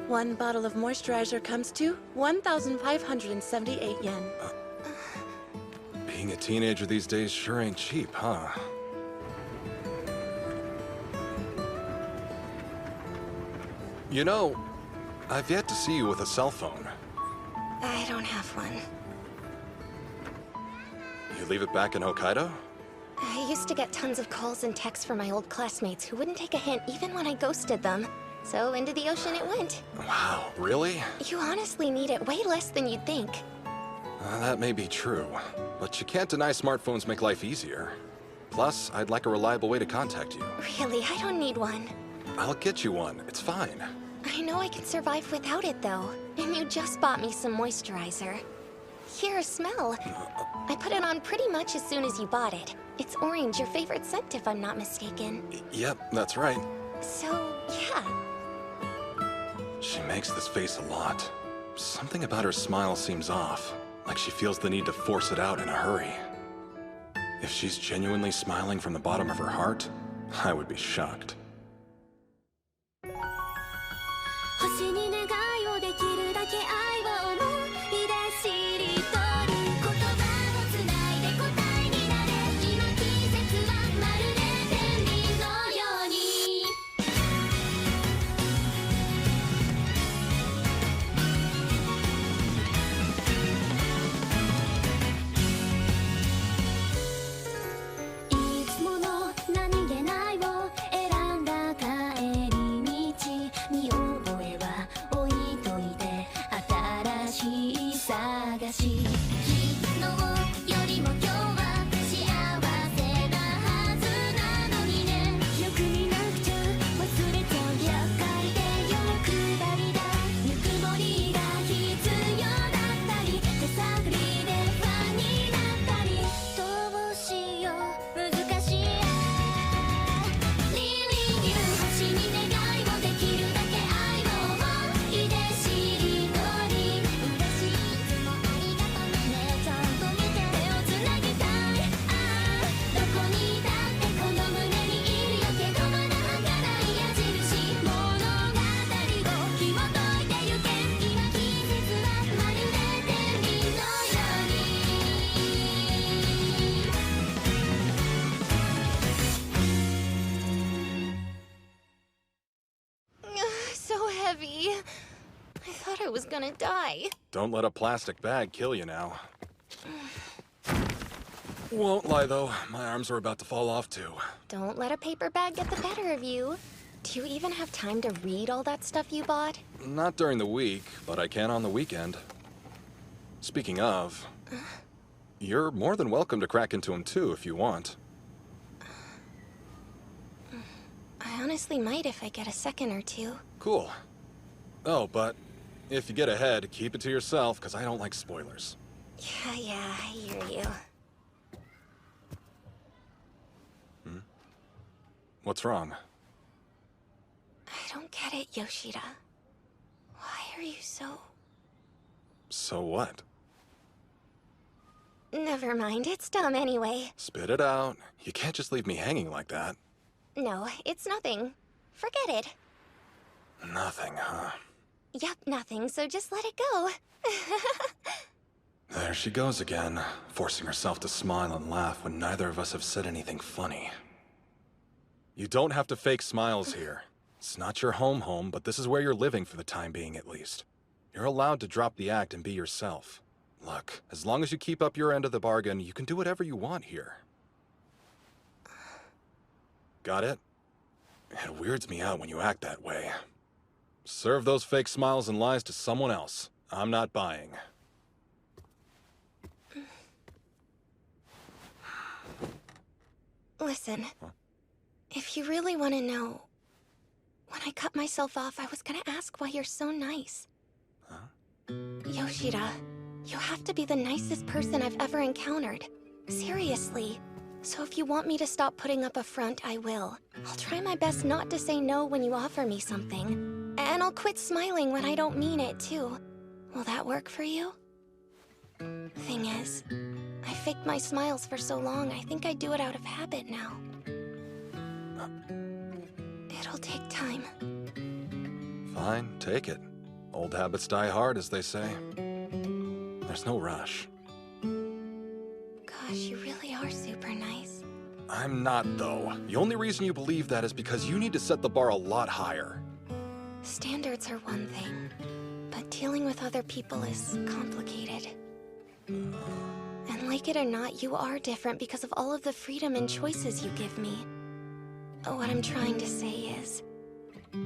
One bottle of moisturizer comes to 1,578 yen. Being a teenager these days sure ain't cheap, huh? You know, I've yet to see you with a cell phone. I don't have one. You leave it back in Hokkaido? I used to get tons of calls and texts from my old classmates who wouldn't take a hint even when I ghosted them. So into the ocean it went. Wow, really? You honestly need it way less than you'd think. That may be true, but you can't deny smartphones make life easier. Plus, I'd like a reliable way to contact you. Really, I don't need one. I'll get you one, it's fine. I know I can survive without it though. And you just bought me some moisturizer. Here, smell. I put it on pretty much as soon as you bought it. It's orange, your favorite scent if I'm not mistaken. Yep, that's right. So, yeah. She makes this face a lot. Something about her smile seems off, like she feels the need to force it out in a hurry. If she's genuinely smiling from the bottom of her heart, I would be shocked. 星に願いをできるだけ愛を思い出しりとり言葉をつないで答えになれ今季節はまるで天秤のように いつもの何気ないを選んだ帰り道見覚えは置いといて新しい探し昨日よりも今日は幸せなはずなのにねよく見なくちゃ忘れちゃう厄介で欲張りだぬくもりが必要だったり手探りで不安になったりどうしよう難しいリリリュー星に願いをできるだけ愛を思い出しりとり嬉しいいつもありがとうねちゃんと見て手をつなぎたいどこにいたってこの胸にいるよけどまだ儚い矢印物語を紐解いてゆけ今季節はまるで天秤のように So heavy. I thought I was gonna die. Don't let a plastic bag kill you now. Won't lie though, my arms are about to fall off too. Don't let a paper bag get the better of you. Do you even have time to read all that stuff you bought? Not during the week, but I can on the weekend. Speaking of, you're more than welcome to crack into them too if you want. I honestly might if I get a second or two. Cool. Oh, but if you get ahead, keep it to yourself, because I don't like spoilers. Yeah, I hear you. What's wrong? I don't get it, Yoshida. Why are you so... So what? Never mind, it's dumb anyway. Spit it out. You can't just leave me hanging like that. No, it's nothing. Forget it. Nothing, huh? Yep, nothing, so just let it go. There she goes again, forcing herself to smile and laugh when neither of us have said anything funny. You don't have to fake smiles here. It's not your home, but this is where you're living for the time being at least. You're allowed to drop the act and be yourself. Look, as long as you keep up your end of the bargain, you can do whatever you want here. Got it? It weirds me out when you act that way. Serve those fake smiles and lies to someone else. I'm not buying. Listen, Huh? if you really want to know, when I cut myself off, I was gonna ask why you're so nice. Huh? Yoshida, you have to be the nicest person I've ever encountered. Seriously. So if you want me to stop putting up a front, I will. I'll try my best not to say no when you offer me something. And I'll quit smiling when I don't mean it, too. Will that work for you? Thing is, I faked my smiles for so long, I think I do it out of habit now. It'll take time. Fine, take it. Old habits die hard, as they say. There's no rush. Gosh, you really are super nice. I'm not, though. The only reason you believe that is because you need to set the bar a lot higher. Standards are one thing, but dealing with other people is complicated. And like it or not, you are different because of all of the freedom and choices you give me. What I'm trying to say is,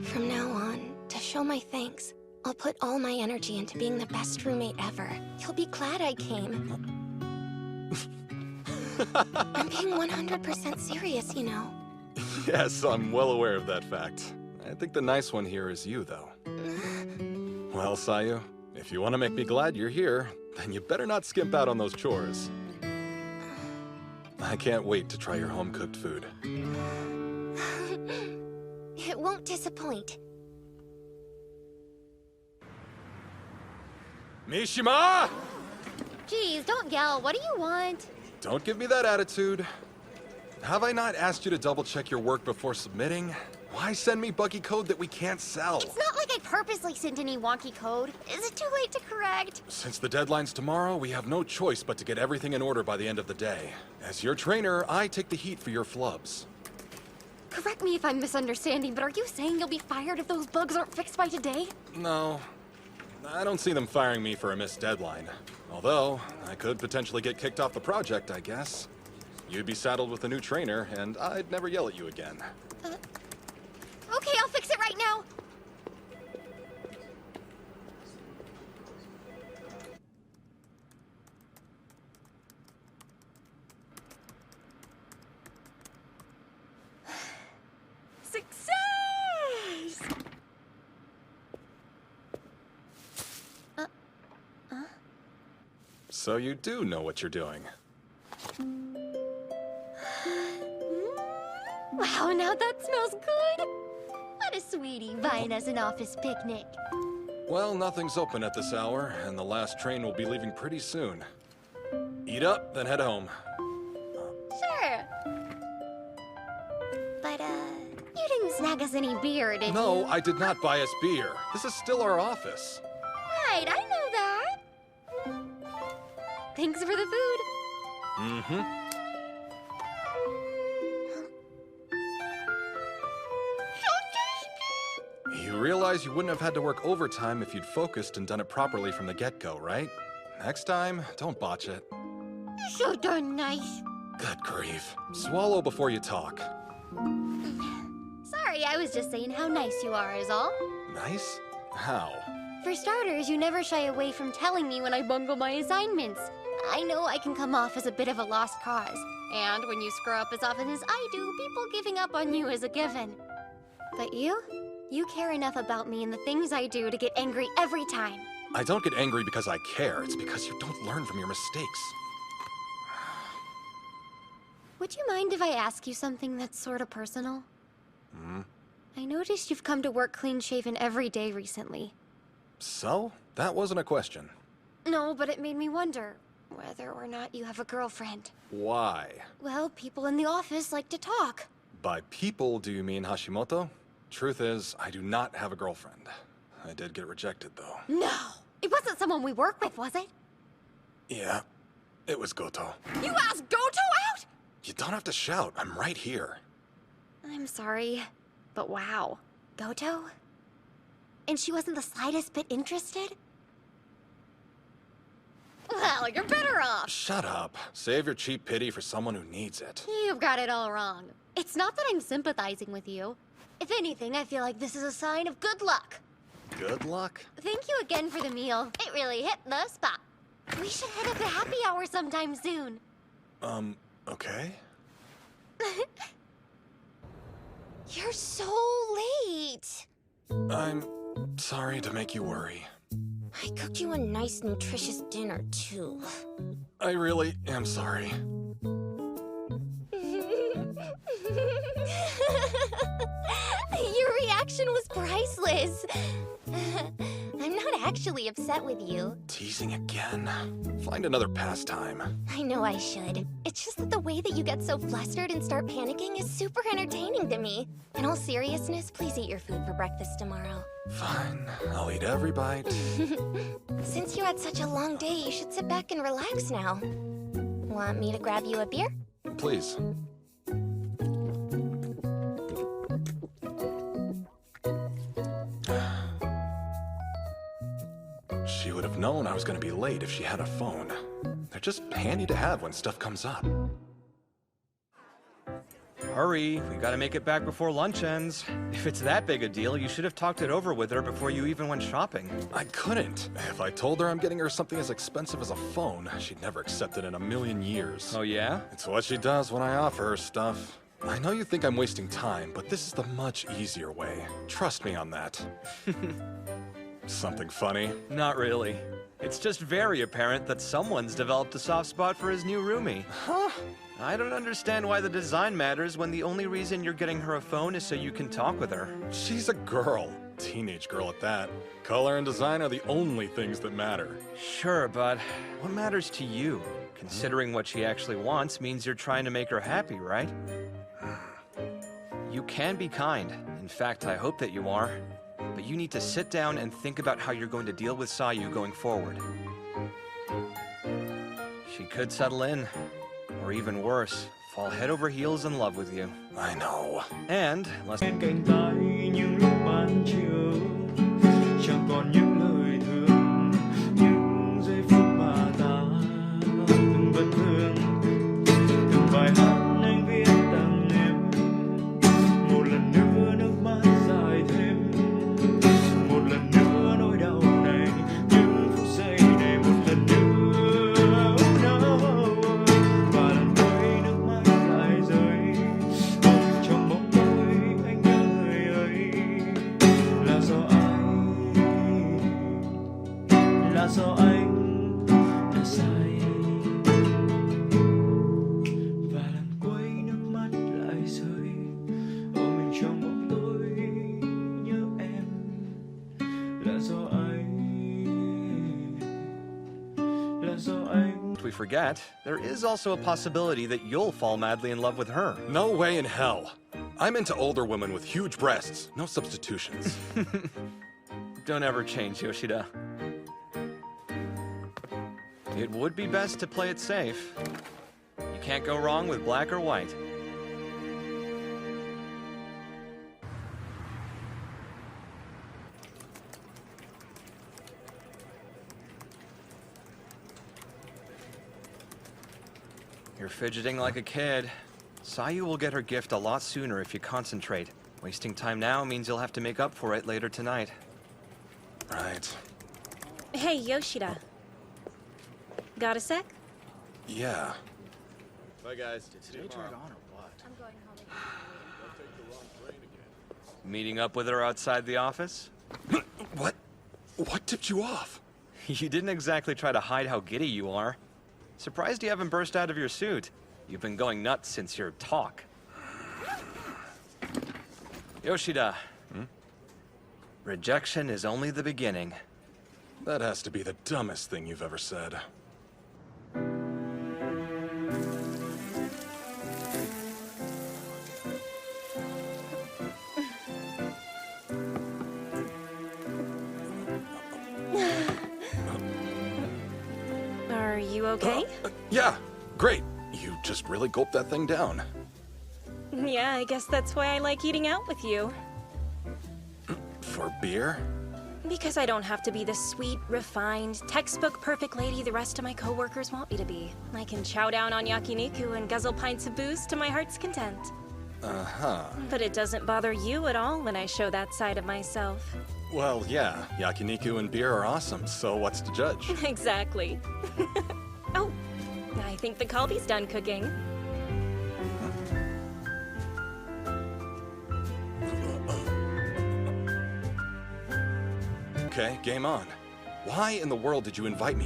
from now on, to show my thanks, I'll put all my energy into being the best roommate ever. You'll be glad I came. I'm being 100% serious, you know. Yes, I'm well aware of that fact. I think the nice one here is you, though. Well, Sayu, if you want to make me glad you're here, then you better not skimp out on those chores. I can't wait to try your home-cooked food. It won't disappoint. Mishima! Geez, don't yell. What do you want? Don't give me that attitude. Have I not asked you to double-check your work before submitting? Why send me buggy code that we can't sell? It's not like I purposely sent any wonky code. Is it too late to correct? Since the deadline's tomorrow, we have no choice but to get everything in order by the end of the day. As your trainer, I take the heat for your flubs. Correct me if I'm misunderstanding, but are you saying you'll be fired if those bugs aren't fixed by today? No. I don't see them firing me for a missed deadline. Although, I could potentially get kicked off the project, I guess. You'd be saddled with a new trainer, and I'd never yell at you again. Okay, I'll fix it right now. Success! So you do know what you're doing. Wow, now that smells good. What a sweetie buying us an office picnic. Well, nothing's open at this hour, and the last train will be leaving pretty soon. Eat up, then head home. Sure. But, you didn't snag us any beer, did you? No, I did not buy us beer. This is still our office. Right, I know that. Thanks for the food. Mm-hmm. You realize you wouldn't have had to work overtime if you'd focused and done it properly from the get-go, right? Next time, don't botch it. So darn nice. Good grief. Swallow before you talk. Sorry, I was just saying how nice you are is all. Nice? How? For starters, you never shy away from telling me when I bungle my assignments. I know I can come off as a bit of a lost cause. And when you screw up as often as I do, people giving up on you is a given. But you care enough about me and the things I do to get angry every time. I don't get angry because I care. It's because you don't learn from your mistakes. Would you mind if I ask you something that's sort of personal? Hmm? I noticed you've come to work clean-shaven every day recently. So? That wasn't a question. No, but it made me wonder whether or not you have a girlfriend. Why? Well, people in the office like to talk. By people, do you mean Hashimoto? Truth is, I do not have a girlfriend. I did get rejected, though. No! It wasn't someone we work with, was it? Yeah, it was Goto. You asked Goto out?! You don't have to shout. I'm right here. I'm sorry, but wow. Goto? And she wasn't the slightest bit interested? Well, you're better off. Shut up. Save your cheap pity for someone who needs it. You've got it all wrong. It's not that I'm sympathizing with you. If anything, I feel like this is a sign of good luck. Good luck? Thank you again for the meal. It really hit the spot. We should head up to happy hour sometime soon. Okay. You're so late. I'm sorry to make you worry. I cooked you a nice, nutritious dinner, too. I really am sorry. Your reaction was priceless. I'm not actually upset with you. Teasing again. Find another pastime. I know I should. It's just that the way that you get so flustered and start panicking is super entertaining to me. In all seriousness, please eat your food for breakfast tomorrow. Fine, I'll eat every bite. Since you had such a long day, you should sit back and relax now. Want me to grab you a beer? Please. She would have known I was going to be late if she had a phone. They're just handy to have when stuff comes up. Hurry, we gotta make it back before lunch ends. If it's that big a deal, you should have talked it over with her before you even went shopping. I couldn't. If I told her I'm getting her something as expensive as a phone, she'd never accept it in a million years. Oh yeah? It's what she does when I offer her stuff. I know you think I'm wasting time, but this is the much easier way. Trust me on that. Something funny? Not really. It's just very apparent that someone's developed a soft spot for his new roomie. Huh? I don't understand why the design matters when the only reason you're getting her a phone is so you can talk with her. She's a girl. Teenage girl at that. Color and design are the only things that matter. Sure, but what matters to you? Considering what she actually wants means you're trying to make her happy, right? You can be kind. In fact, I hope that you are. But you need to sit down and think about how you're going to deal with Sayu going forward. She could settle in, or even worse, fall head over heels in love with you. I know. And, let's... Bên cạnh tay những lúc ban chiều chẳng còn những lời thương những giây phút mà ta từng vẫn thương từng bài hát anh viết tặng em một lần nữa nước mắt dài thêm một lần nữa nỗi đau này những phút giây này một lần nữa và lần cuối nước mắt lại rơi trong bóng tối anh nhớ người ấy là do anh đã sai và lần cuối nước mắt lại rơi ôm mình trong bóng tối nhớ em là do anh we forget, there is also a possibility that you'll fall madly in love with her. No way in hell. I'm into older women with huge breasts. No substitutions. Don't ever change, Yoshida. It would be best to play it safe. You can't go wrong with black or white. You're fidgeting like a kid. Sayu will get her gift a lot sooner if you concentrate. Wasting time now means you'll have to make up for it later tonight. Right. Hey, Yoshida. Got a sec? Yeah. Bye, guys. Meeting up with her outside the office? What? What tipped you off? You didn't exactly try to hide how giddy you are. Surprised you haven't burst out of your suit. You've been going nuts since your talk. Yoshida. Rejection is only the beginning. That has to be the dumbest thing you've ever said. Are you okay? Yeah, great. You just really gulped that thing down. Yeah, I guess that's why I like eating out with you. For beer? Because I don't have to be the sweet, refined, textbook perfect lady the rest of my coworkers want me to be. I can chow down on yakiniku and guzzle pints of booze to my heart's content. Uh-huh. But it doesn't bother you at all when I show that side of myself. Well, yeah, yakiniku and beer are awesome, so what's to judge? Exactly. Oh, I think the Kalbi's done cooking. Okay, game on. Why in the world did you invite me